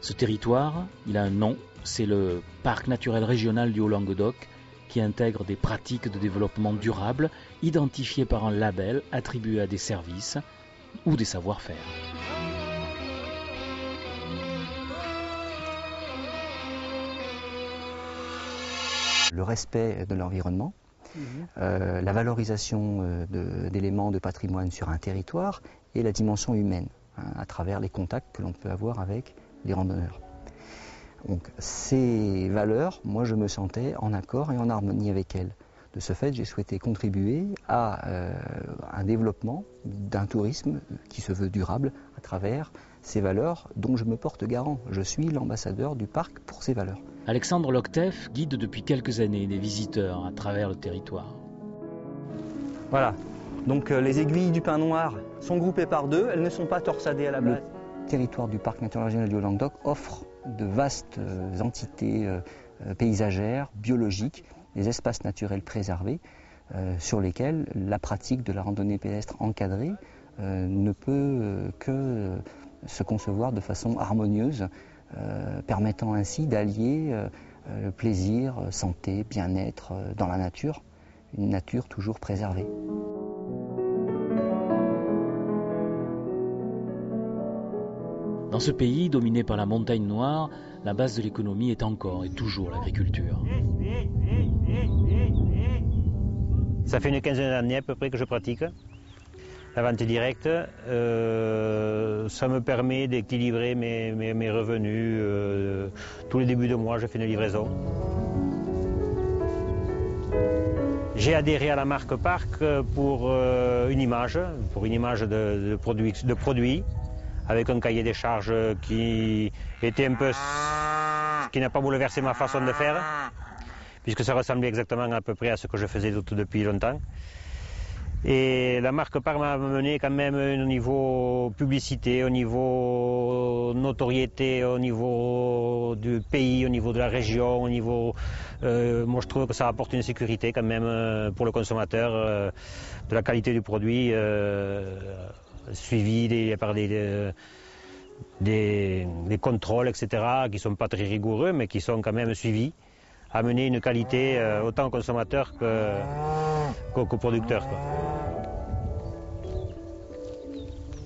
Ce territoire, il a un nom, c'est le Parc naturel régional du Haut-Languedoc, qui intègre des pratiques de développement durable identifiées par un label attribué à des services ou des savoir-faire. Le respect de l'environnement, la valorisation d'éléments de patrimoine sur un territoire et la dimension humaine, à travers les contacts que l'on peut avoir avec les randonneurs. Donc, ces valeurs, moi je me sentais en accord et en harmonie avec elles. De ce fait, j'ai souhaité contribuer à un développement d'un tourisme qui se veut durable à travers ces valeurs dont je me porte garant. Je suis l'ambassadeur du parc pour ces valeurs. Alexandre Locteff guide depuis quelques années des visiteurs à travers le territoire. Voilà, donc les aiguilles du pin noir sont groupées par deux, elles ne sont pas torsadées à la base. Le territoire du parc naturel régional du Haut-Languedoc offre de vastes entités paysagères, biologiques, des espaces naturels préservés sur lesquels la pratique de la randonnée pédestre encadrée ne peut que se concevoir de façon harmonieuse, permettant ainsi d'allier plaisir, santé, bien-être dans la nature, une nature toujours préservée. Dans ce pays dominé par la montagne noire, la base de l'économie est encore et toujours l'agriculture. Ça fait une quinzaine d'années à peu près que je pratique la vente directe. Ça me permet d'équilibrer mes revenus. Tous les débuts de mois, je fais une livraison. J'ai adhéré à la marque Parc pour une image de produit, avec un cahier des charges qui était un peu, qui n'a pas bouleversé ma façon de faire, puisque ça ressemblait exactement à peu près à ce que je faisais depuis longtemps. Et la marque Parc m'a mené quand même au niveau publicité, au niveau notoriété, au niveau du pays, au niveau de la région, au niveau... moi je trouve que ça apporte une sécurité quand même pour le consommateur, de la qualité du produit, suivi par des contrôles, etc., qui ne sont pas très rigoureux, mais qui sont quand même suivis, amener une qualité autant au consommateur qu'au producteur.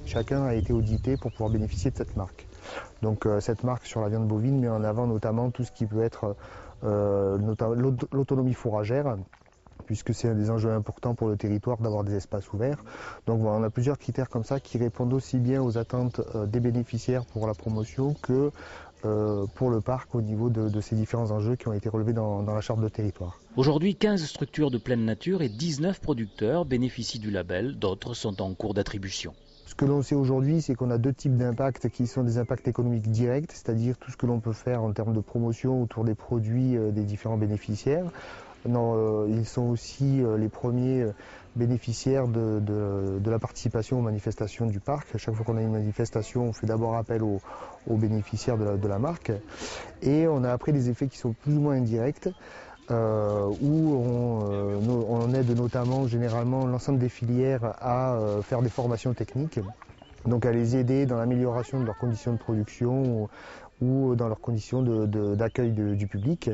Chacun a été audité pour pouvoir bénéficier de cette marque. Donc cette marque sur la viande bovine met en avant notamment tout ce qui peut être l'autonomie fourragère, puisque c'est un des enjeux importants pour le territoire d'avoir des espaces ouverts. Donc voilà, on a plusieurs critères comme ça qui répondent aussi bien aux attentes des bénéficiaires pour la promotion que pour le parc au niveau de ces différents enjeux qui ont été relevés dans la charte de territoire. Aujourd'hui, 15 structures de pleine nature et 19 producteurs bénéficient du label, d'autres sont en cours d'attribution. Ce que l'on sait aujourd'hui, c'est qu'on a deux types d'impacts qui sont des impacts économiques directs, c'est-à-dire tout ce que l'on peut faire en termes de promotion autour des produits des différents bénéficiaires. Ils sont aussi les premiers bénéficiaires de la participation aux manifestations du parc. Chaque fois qu'on a une manifestation, on fait d'abord appel aux bénéficiaires de la marque. Et on a après des effets qui sont plus ou moins indirects, où on aide notamment généralement l'ensemble des filières à faire des formations techniques, donc à les aider dans l'amélioration de leurs conditions de production ou dans leurs conditions d'accueil du public.